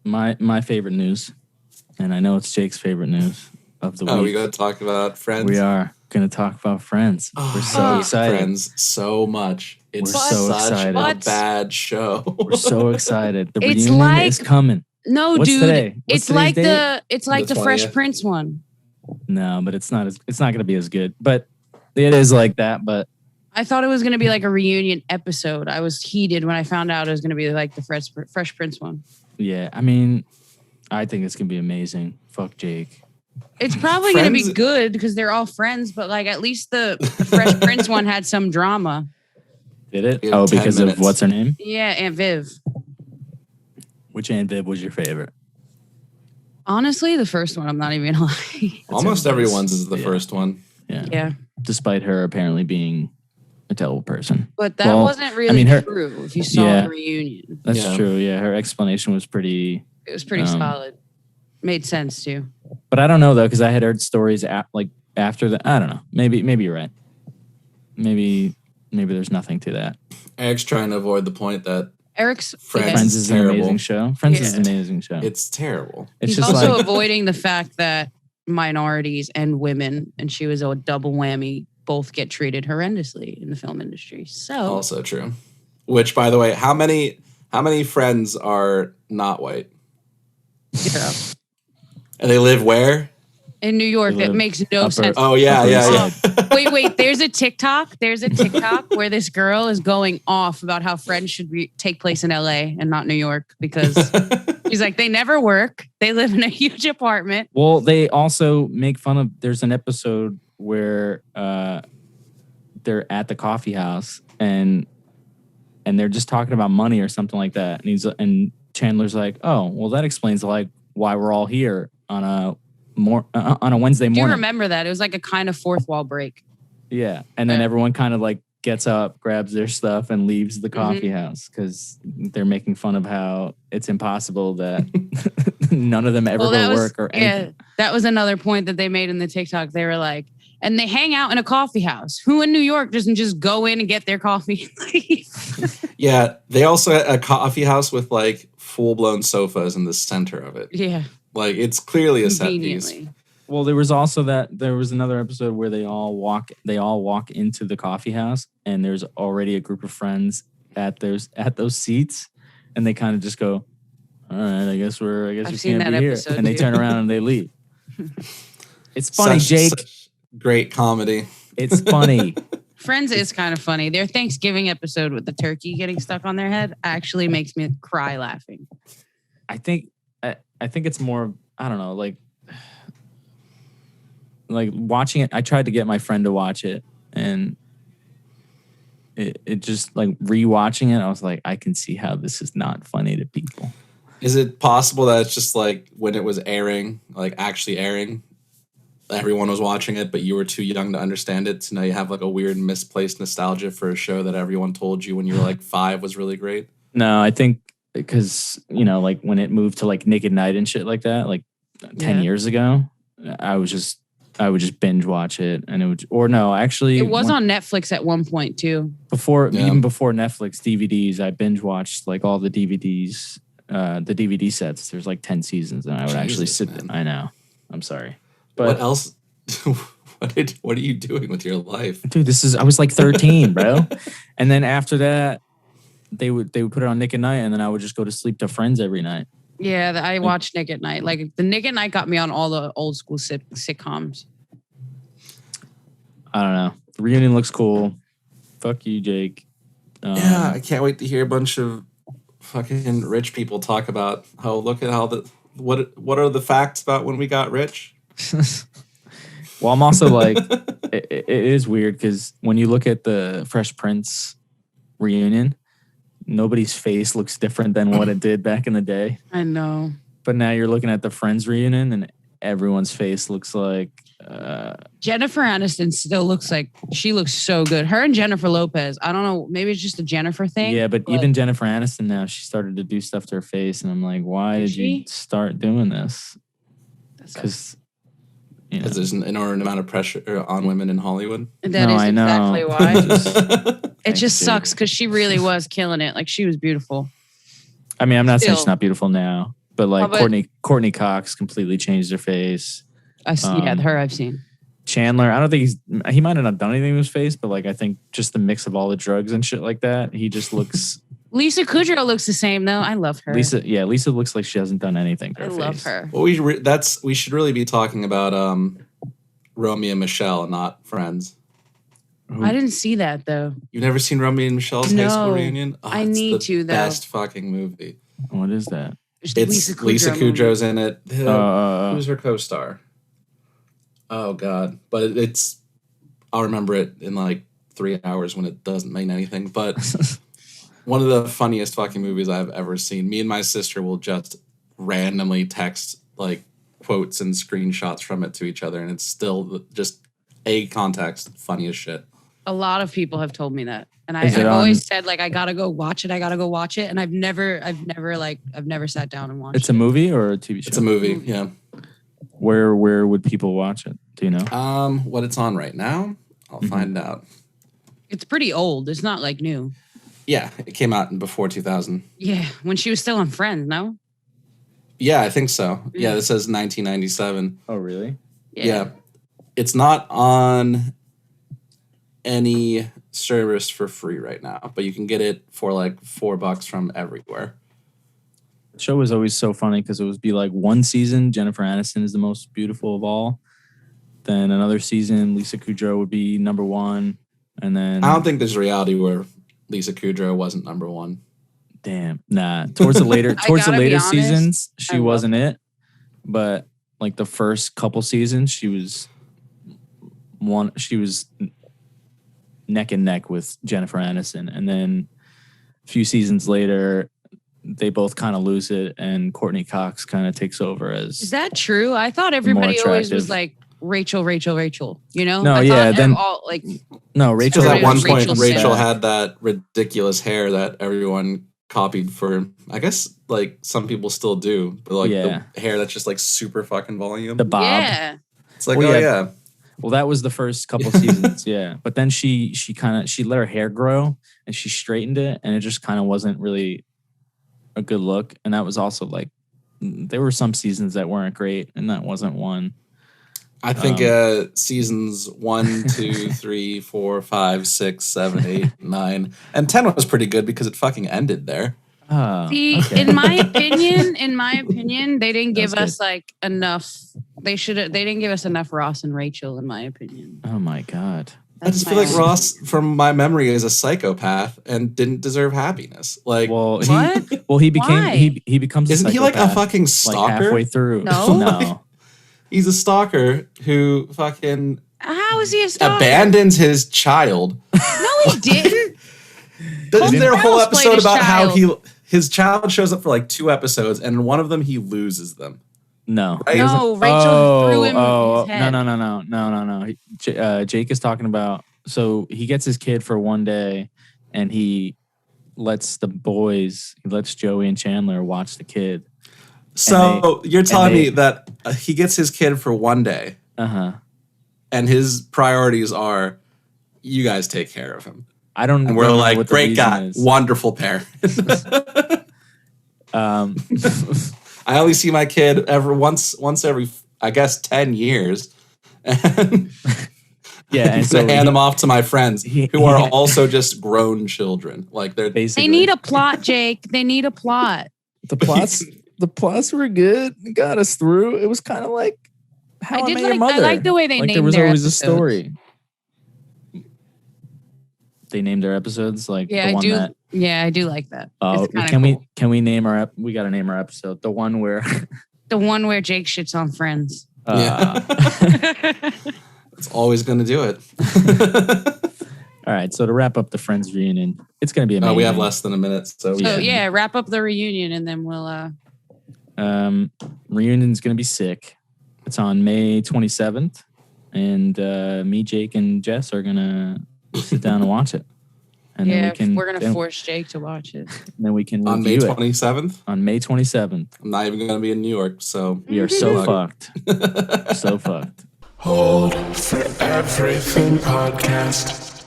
my favorite news, and I know it's Jake's favorite news of the week. Oh, we got to talk about Friends. We are going to talk about Friends. We're so excited. Friends so much. It's We're so such excited. a bad show. We're so excited. The reunion is coming. No, What's dude. Today? It's like the Fresh Prince one. No, but it's not going to be as good. But it is like that. But I thought it was going to be like a reunion episode. I was heated when I found out it was going to be like the Fresh Prince one. Yeah, I mean, I think it's going to be amazing. Fuck Jake. It's probably going to be good because they're all friends, but like at least the Fresh Prince one had some drama. Did it? Oh, because of what's her name? Yeah, Aunt Viv. Which Aunt Viv was your favorite? Honestly, the first one. I'm not even gonna lie. Almost everyone's is the first one. Yeah. Despite her apparently being a terrible person. But that wasn't really true if you saw the reunion. That's true. Yeah, her explanation was pretty... It was pretty solid. Made sense too. But I don't know though, because I had heard stories after that. I don't know. Maybe you're right. Maybe there's nothing to that. Eric's trying to avoid the point that Friends is an amazing show. Friends is an amazing show. It's terrible. It's He's just also avoiding the fact that minorities and women, and she was a double whammy, both get treated horrendously in the film industry. So also true. Which, by the way, how many friends are not white? 0. And they live where? In New York. That makes no sense. Oh, yeah. Wait. There's a TikTok where this girl is going off about how Friends should take place in LA and not New York because she's like, they never work. They live in a huge apartment. Well, they also make fun of, there's an episode where they're at the coffee house and they're just talking about money or something like that. And Chandler's like, oh, well, that explains like why we're all here on a Wednesday morning. Do you remember that? It was like a kind of fourth wall break. Yeah. And then everyone kind of like gets up, grabs their stuff and leaves the coffee house because they're making fun of how it's impossible that none of them ever go work or anything. Yeah, that was another point that they made in the TikTok. They were like, and they hang out in a coffee house. Who in New York doesn't just go in and get their coffee and leave? Yeah. They also had a coffee house with like full-blown sofas in the center of it. Yeah. Like, it's clearly a set piece. Well, there was another episode where they all walk into the coffee house and there's already a group of friends at those seats and they kind of just go, all right, I guess we can't be here. And they turn around and they leave. It's funny, Jake. Such great comedy. It's funny. Friends is kind of funny. Their Thanksgiving episode with the turkey getting stuck on their head actually makes me cry laughing. I think it's more, I don't know, like watching it. I tried to get my friend to watch it and it just like rewatching it. I was like, I can see how this is not funny to people. Is it possible that it's just like when it was airing, like actually airing, everyone was watching it, but you were too young to understand it. So now you have like a weird misplaced nostalgia for a show that everyone told you when you were like 5 was really great. No, I think because, like when it moved to like Nick at Night and shit like that, like 10 years ago, I would just binge watch it and it would, it was on Netflix at one point too. Even before Netflix DVDs, I binge watched like all the DVDs, the DVD sets. There's like 10 seasons and I would actually sit there. I know. I'm sorry. But what else? What are you doing with your life? Dude, I was like 13, bro. And then after that, they would put it on Nick at Night and then I would just go to sleep to Friends every night. Yeah, I watched Nick at Night. Like the Nick at Night got me on all the old school sitcoms. I don't know. The reunion looks cool. Fuck you, Jake. Yeah, I can't wait to hear a bunch of fucking rich people talk about look at how what are the facts about when we got rich. Well, I'm also like, it is weird because when you look at the Fresh Prince reunion, nobody's face looks different than what it did back in the day. I know. But now you're looking at the Friends reunion and everyone's face looks like... Jennifer Aniston still looks like... She looks so good. Her and Jennifer Lopez. I don't know. Maybe it's just a Jennifer thing. Yeah, but even Jennifer Aniston now, she started to do stuff to her face. And I'm like, why did you start doing this? Because... Because there's an inordinate amount of pressure on women in Hollywood. That is exactly why. It just sucks because she really was killing it. Like, she was beautiful. I mean, I'm not saying she's not beautiful now. But like How about- Courtney Cox completely changed her face. Her I've seen. Chandler, I don't think he might have not done anything with his face, but like I think just the mix of all the drugs and shit like that, he just looks. Lisa Kudrow looks the same though. I love her. Lisa looks like she hasn't done anything to her I face. love her. Well, we should really be talking about Romeo and Michelle, not Friends. I didn't see that though. You've never seen Romeo and Michelle's high school reunion? Oh, I it's need the to though. Best fucking movie. What is that? It's Lisa Kudrow's in it. Who's her co-star? Oh God! But I'll remember it in like 3 hours when it doesn't mean anything. But one of the funniest fucking movies I've ever seen. Me and my sister will just randomly text like quotes and screenshots from it to each other, and it's still just a context funny as shit. A lot of people have told me that, and I've always said like I gotta go watch it. And I've never sat down and watched it. It's a movie or a TV show? It's a movie, yeah. Where would people watch it? Do you know? What it's on right now? I'll find out. It's pretty old. It's not like new. Yeah, it came out before 2000. Yeah, when she was still on Friends, no? Yeah, I think so. Yeah, this says 1997. Oh, really? Yeah. It's not on any service for free right now, but you can get it for like $4 from everywhere. The show was always so funny because it would be like one season, Jennifer Aniston is the most beautiful of all. Then another season, Lisa Kudrow would be number one. And then I don't think there's a reality where Lisa Kudrow wasn't number one. Damn, nah. Towards the later seasons, she wasn't it. But like the first couple seasons, she was neck and neck with Jennifer Aniston. And then a few seasons later, they both kind of lose it, and Courtney Cox kind of takes over as. Is that true? I thought everybody always was like Rachel. You know? No, no. Rachel at one point. Rachel's Rachel had that ridiculous hair that everyone copied for. I guess like some people still do, but like the hair that's just like super fucking volume. The bob. Yeah. It's like Well, that was the first couple seasons, yeah. But then she let her hair grow and she straightened it, and it just kind of wasn't really a good look. And that was also like there were some seasons that weren't great, and that wasn't one. I think seasons 1, 2, 3, 4, 5, 6, 7, 8, 9, and 10 was pretty good because it fucking ended there. See, okay. in my opinion, they didn't give us like enough. They didn't give us enough Ross and Rachel, in my opinion. Oh my God. I just feel like Ross, from my memory, is a psychopath and didn't deserve happiness. Like, he becomes. Isn't he like a fucking stalker? Like halfway through, no. He's a stalker who fucking. How is he a stalker? Abandons his child. No, he didn't. Isn't there a whole episode about how his child shows up for like 2 episodes, and in one of them he loses them? No. Right? No, Rachel threw him his head. No. Jake is talking about, so he gets his kid for one day, and he lets Joey and Chandler watch the kid. So you're telling me that he gets his kid for one day, and his priorities are, you guys take care of him. I don't. And we're like, great guy, wonderful parent. I only see my kid once every, I guess, 10 years. And and so hand them off to my friends who are also just grown children. Like they're basically. They need a plot, Jake. They need a plot. The plots were good. It got us through. It was kind of like How I Met Your Mother. I like the way they named there was their always episodes. a story. They named their episodes like I do like that. Can we name our we got to name our episode the one where Jake shits on Friends. It's always going to do it. All right, so to wrap up the Friends reunion, it's going to be amazing. We have less than a minute, so wrap up the reunion and then we'll reunion's going to be sick. It's on May 27th, and me, Jake, and Jess are going to sit down and watch it. And then we're gonna force Jake to watch it. And then we can on May 27th. On May 27th, I'm not even gonna be in New York, so we are so fucked. So fucked. Hold for Everything podcast.